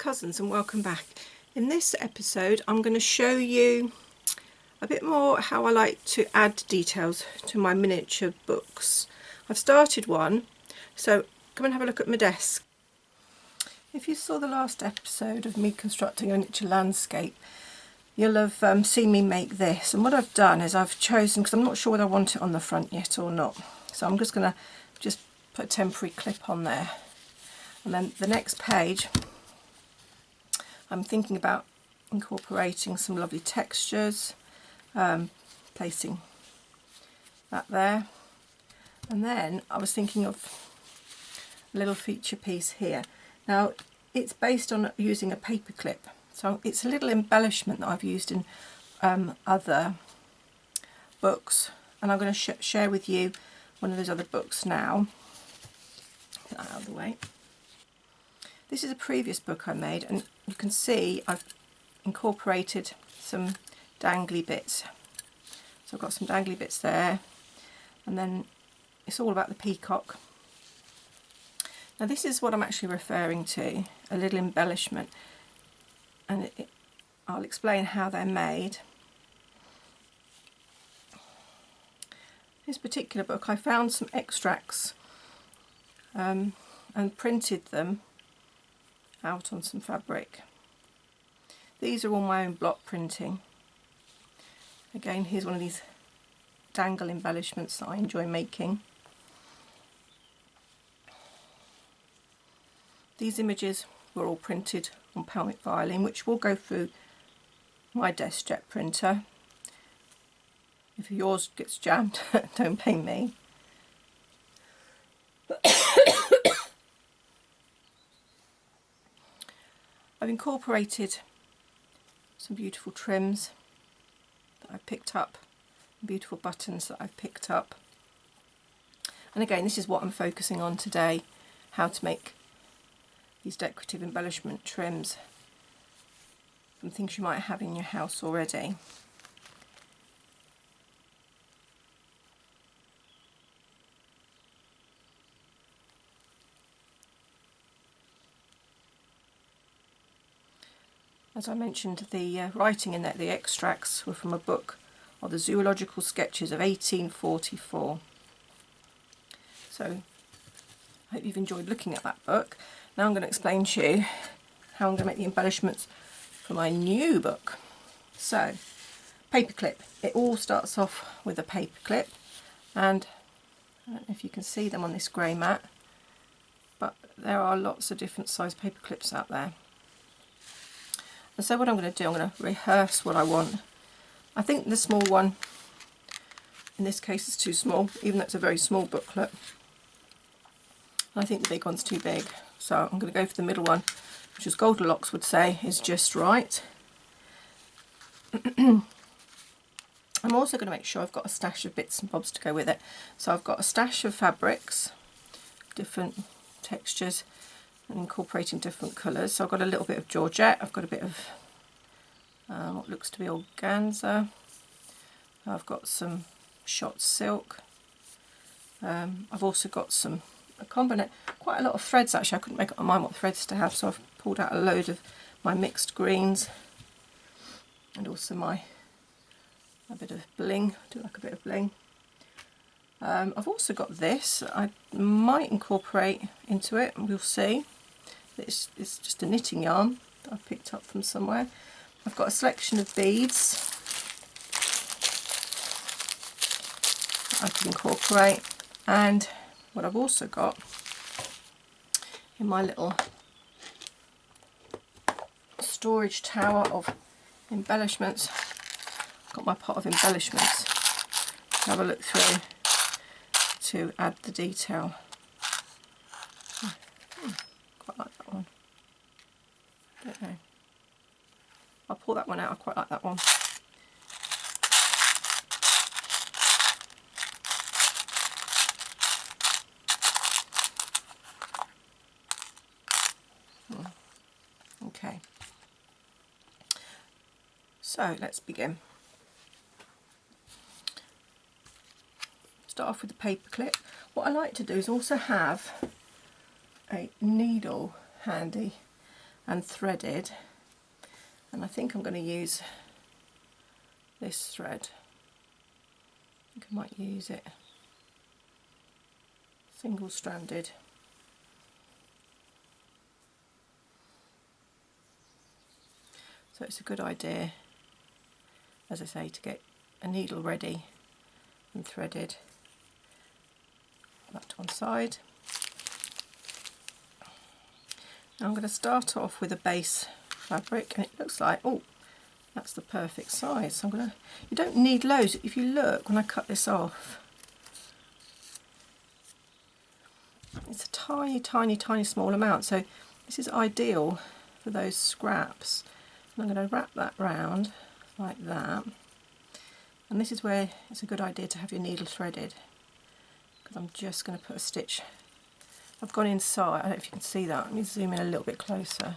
cousins, and welcome back. In this episode I'm going to show you a bit more how I like to add details to my miniature books. I've started one, so come and have a look at my desk. If you saw the last episode of me constructing a miniature landscape, you'll have seen me make this, and what I've done is I've chosen, because I'm not sure whether I want it on the front yet or not, so I'm just going to put a temporary clip on there. And then the next page I'm thinking about incorporating some lovely textures, placing that there, and then I was thinking of a little feature piece here. Now it's based on using a paperclip, so it's a little embellishment that I've used in other books, and I'm going to share with you one of those other books now. Get that out of the way. This is a previous book I made, and you can see I've incorporated some dangly bits. So I've got some dangly bits there, and then it's all about the peacock. Now this is what I'm actually referring to, a little embellishment, and I'll explain how they're made. This particular book, I found some extracts and printed them out on some fabric. These are all my own block printing. Again, here's one of these dangle embellishments that I enjoy making. These images were all printed on pelmic violin, which will go through my DeskJet printer. If yours gets jammed, don't blame me. I've incorporated some beautiful trims that I've picked up, beautiful buttons that I've picked up. And again, this is what I'm focusing on today, how to make these decorative embellishment trims from things you might have in your house already. As I mentioned, the writing in that, the extracts were from a book of the Zoological Sketches of 1844. So I hope you've enjoyed looking at that book. Now I'm going to explain to you how I'm going to make the embellishments for my new book. So, paperclip. It all starts off with a paperclip, and I don't know if you can see them on this grey mat, but there are lots of different size paperclips out there. And so what I'm going to do, I'm going to rehearse what I want. I think the small one, in this case, is too small, even though it's a very small booklet. I think the big one's too big, so I'm going to go for the middle one, which, as Goldilocks would say, is just right. I'm also going to make sure I've got a stash of bits and bobs to go with it. So I've got a stash of fabrics, different textures, and incorporating different colours. So I've got a little bit of georgette, I've got a bit of what looks to be organza, I've got some shot silk, I've also got some quite a lot of threads actually. I couldn't make up my mind what threads to have, so I've pulled out a load of my mixed greens, and also a bit of bling. I do like a bit of bling. I've also got this I might incorporate into it, and we'll see. It's just a knitting yarn that I've picked up from somewhere. I've got a selection of beads that I can incorporate, and what I've also got in my little storage tower of embellishments, I've got my pot of embellishments to have a look through to add the detail. Quite like that one. Don't know. I'll pull that one out. I quite like that one. Okay. So let's begin. Start off with the paperclip. What I like to do is also have a needle handy, and threaded, and I think I'm going to use this thread. I think I might use it single-stranded. So it's a good idea, as I say, to get a needle ready and threaded. That to one side. Now I'm going to start off with a base fabric, and it looks like, oh, that's the perfect size. So I'm going to, you don't need loads. If you look, when I cut this off, it's a tiny, tiny, tiny small amount. So this is ideal for those scraps. And I'm going to wrap that round like that. And this is where it's a good idea to have your needle threaded, because I'm just going to put a stitch. I've gone inside, I don't know if you can see that. Let me zoom in a little bit closer.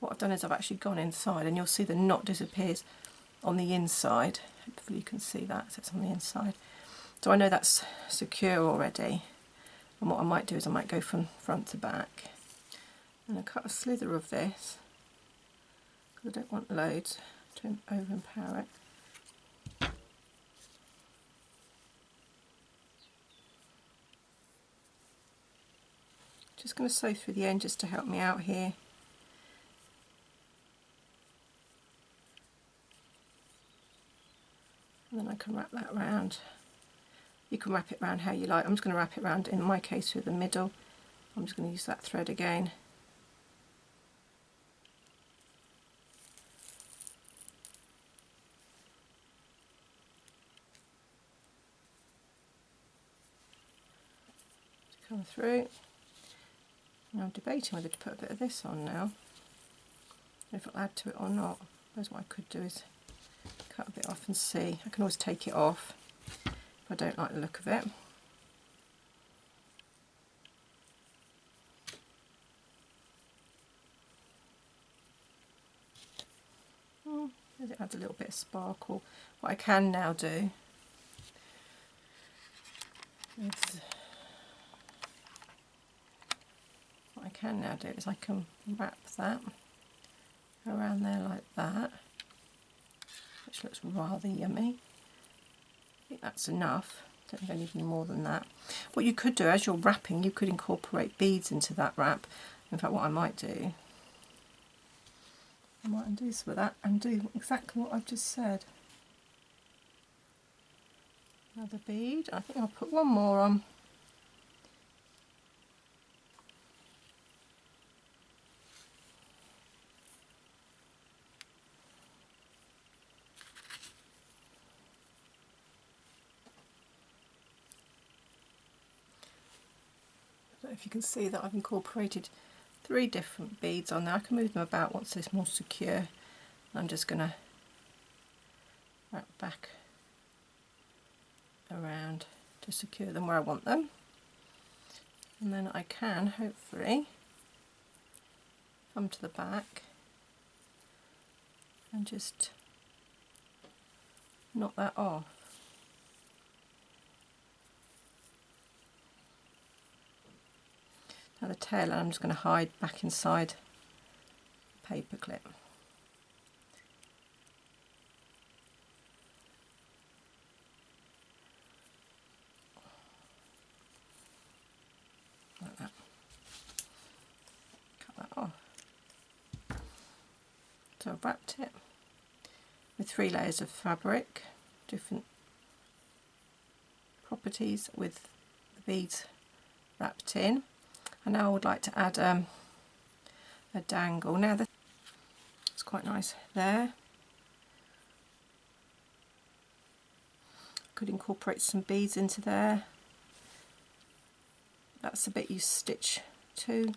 What I've done is I've actually gone inside, and you'll see the knot disappears on the inside. Hopefully you can see that, so it's on the inside. So I know that's secure already. And what I might do is I might go from front to back. And I cut a slither of this, because I don't want loads to overpower it. Just going to sew through the end just to help me out here. And then I can wrap that round. You can wrap it round how you like. I'm just going to wrap it round, in my case, through the middle. I'm just going to use that thread again. To come through. And I'm debating whether to put a bit of this on now, if it'll add to it or not. I suppose what I could do is cut a bit off and see. I can always take it off if I don't like the look of it. It adds a little bit of sparkle. What I can now do is I can wrap that around there like that, which looks rather yummy. I think that's enough. I don't think I need any more than that. What you could do as you're wrapping, you could incorporate beads into that wrap. In fact, what I might do, I might undo some of that and do exactly what I've just said. Another bead. I think I'll put one more on. I don't know if you can see that I've incorporated 3 different beads on there. I can move them about once it's more secure. I'm just going to wrap back around to secure them where I want them, and then I can hopefully come to the back and just knock that off. Now the tail I'm just going to hide back inside the paper clip. Like that. Cut that off. So I've wrapped it with 3 layers of fabric, different properties with the beads wrapped in. And now I would like to add a dangle. Now it's quite nice there. Could incorporate some beads into there. That's the bit you stitch to.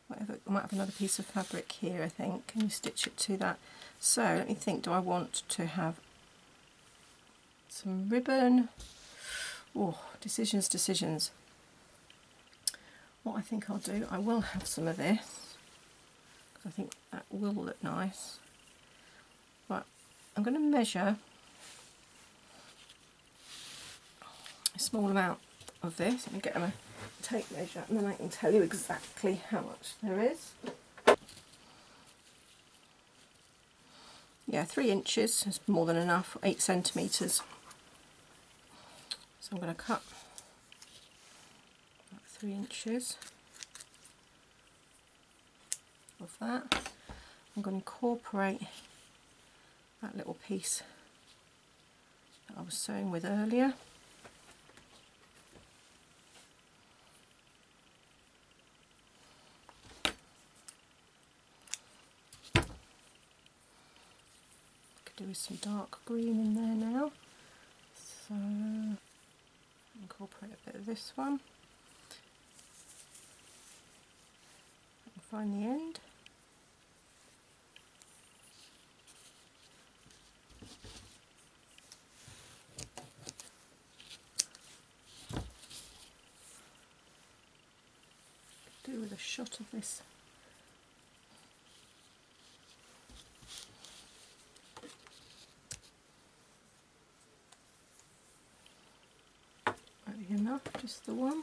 Whatever, I might have another piece of fabric here, I think, and you stitch it to that. So let me think, do I want to have some ribbon? Oh, decisions. What I think I'll do, I will have some of this, because I think that will look nice. Right, I'm going to measure a small amount of this. Let me get a tape measure and then I can tell you exactly how much there is. Yeah, 3 inches is more than enough, 8 centimetres. So I'm going to cut 3 inches of that. I'm going to incorporate that little piece that I was sewing with earlier. Could do with some dark green in there now. So incorporate a bit of this one. And find the end. Do with a shot of this might be enough, just the one.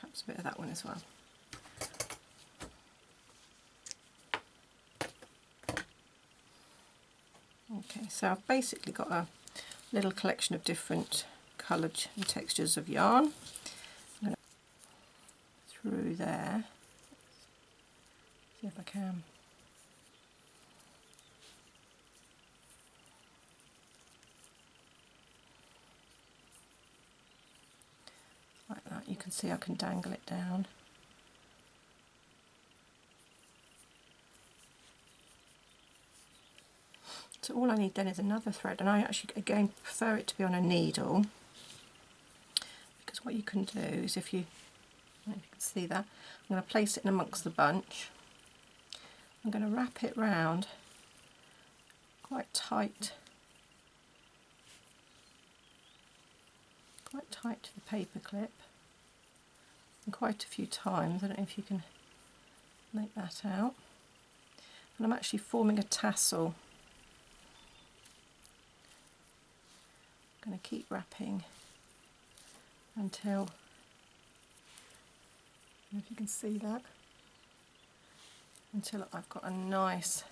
Perhaps a bit of that one as well. Okay, so I've basically got a little collection of different coloured and textures of yarn. I'm going to through there, see if I can. Like that, you can see I can dangle it down. So all I need then is another thread, and I actually again prefer it to be on a needle, because what you can do is, if you can see that, I'm going to place it in amongst the bunch. I'm going to wrap it round quite tight to the paper clip, and quite a few times. I don't know if you can make that out. And I'm actually forming a tassel. I'm going to keep wrapping until, I don't know if you can see that, until I've got a nice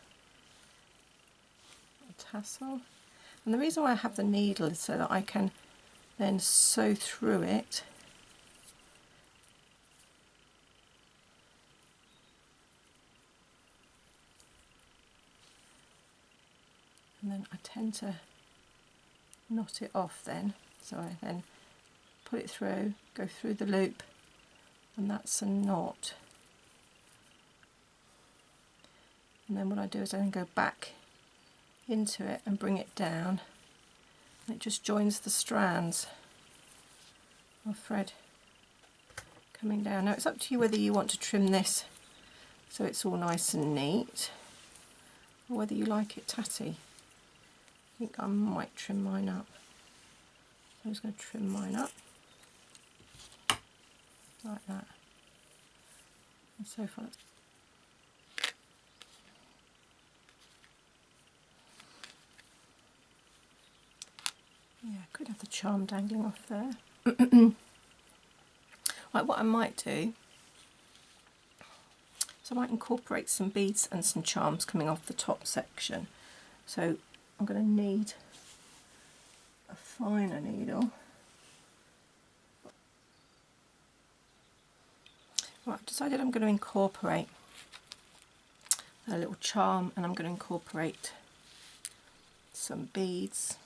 tassel. And the reason why I have the needle is so that I can then sew through it and then I tend to knot it off then, so I then put it through, go through the loop, and that's a knot. And then what I do is I then go back into it and bring it down, and it just joins the strands of thread coming down. Now it's up to you whether you want to trim this so it's all nice and neat, or whether you like it tatty. I think I might trim mine up. So I'm just going to trim mine up like that. And so far, yeah, I could have the charm dangling off there. Right, what I might do, so I might incorporate some beads and some charms coming off the top section. So I'm going to need a finer needle. Right, I've decided I'm going to incorporate a little charm, and I'm going to incorporate some beads,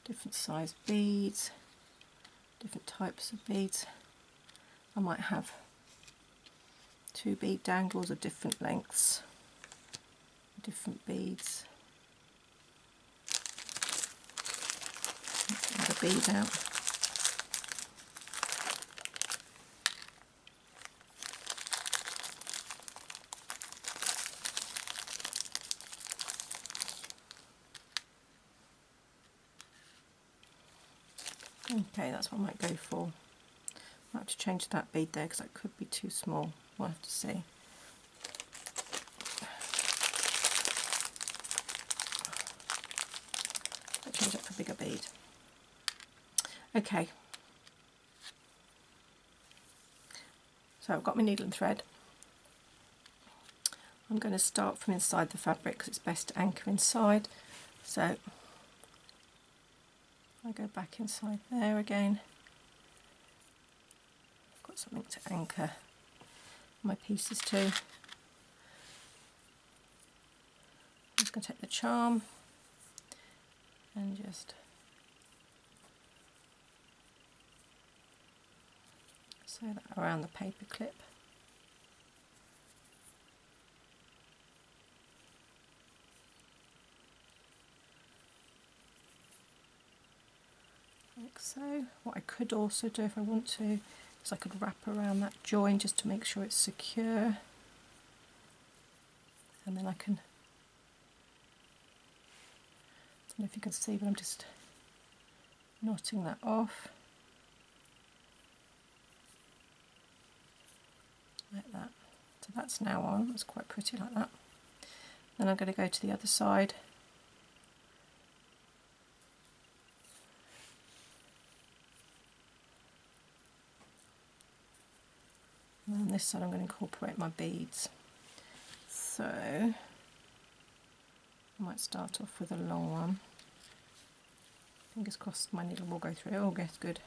different size beads, different types of beads. I might have 2 bead dangles of different lengths, different beads. Another bead out. Okay, that's what I might go for. I might have to change that bead there because that could be too small. We'll have to see. bigger bead. Okay, so I've got my needle and thread. I'm going to start from inside the fabric because it's best to anchor inside. So I go back inside there again. I've got something to anchor my pieces to. I'm just going to take the charm and just sew that around the paper clip. Like so. What I could also do if I want to is I could wrap around that join just to make sure it's secure, and then I can, I don't know if you can see, but I'm just knotting that off like that. So that's now on. That's quite pretty like that. Then I'm going to go to the other side. And on this side I'm going to incorporate my beads. So I might start off with a long one. Fingers crossed my needle will go through. Oh, yes, good.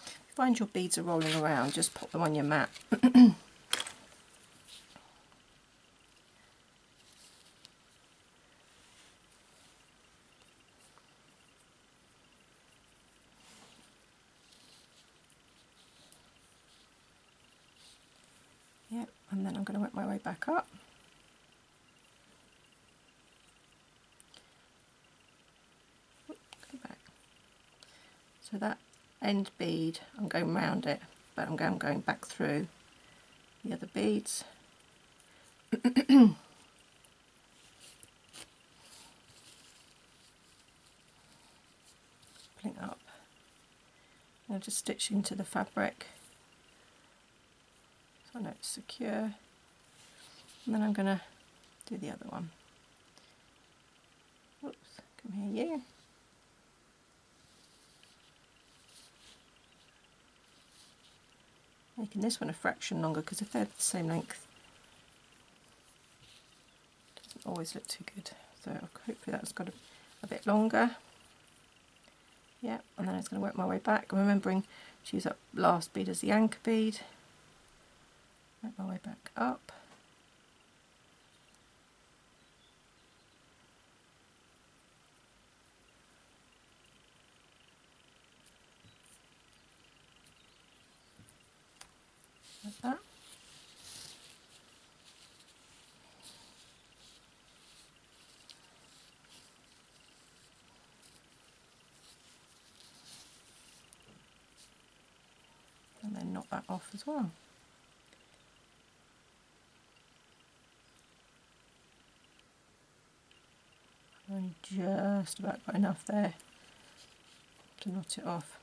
If you find your beads are rolling around, just pop them on your mat. Yep, and then I'm going to work my way back up. Go back. So that end bead, I'm going round it, but I'm going back through the other beads. Pulling up. I'll just stitch into the fabric so I know it's secure, and then I'm going to do the other one. Oops, come here you. Making this one a fraction longer because if they're the same length it doesn't always look too good. So hopefully that's got a bit longer. Yeah, and then it's going to work my way back. I'm remembering to use that last bead as the anchor bead. Work my way back up. Like that. And then knot that off as well. I've only just about got enough there to knot it off.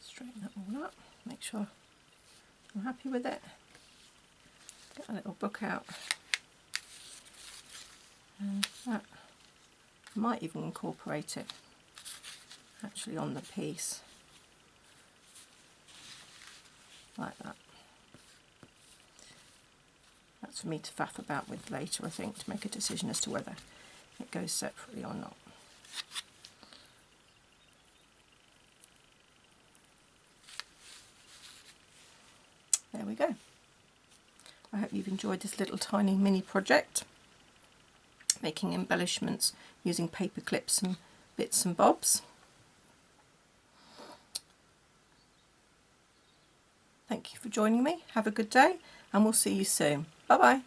Straighten that all up, make sure I'm happy with it. Get a little book out, and that might even incorporate it actually on the piece, like that. That's for me to faff about with later, I think, to make a decision as to whether it goes separately or not. There we go. I hope you've enjoyed this little tiny mini project, making embellishments using paper clips and bits and bobs. Thank you for joining me. Have a good day, and we'll see you soon. Bye bye.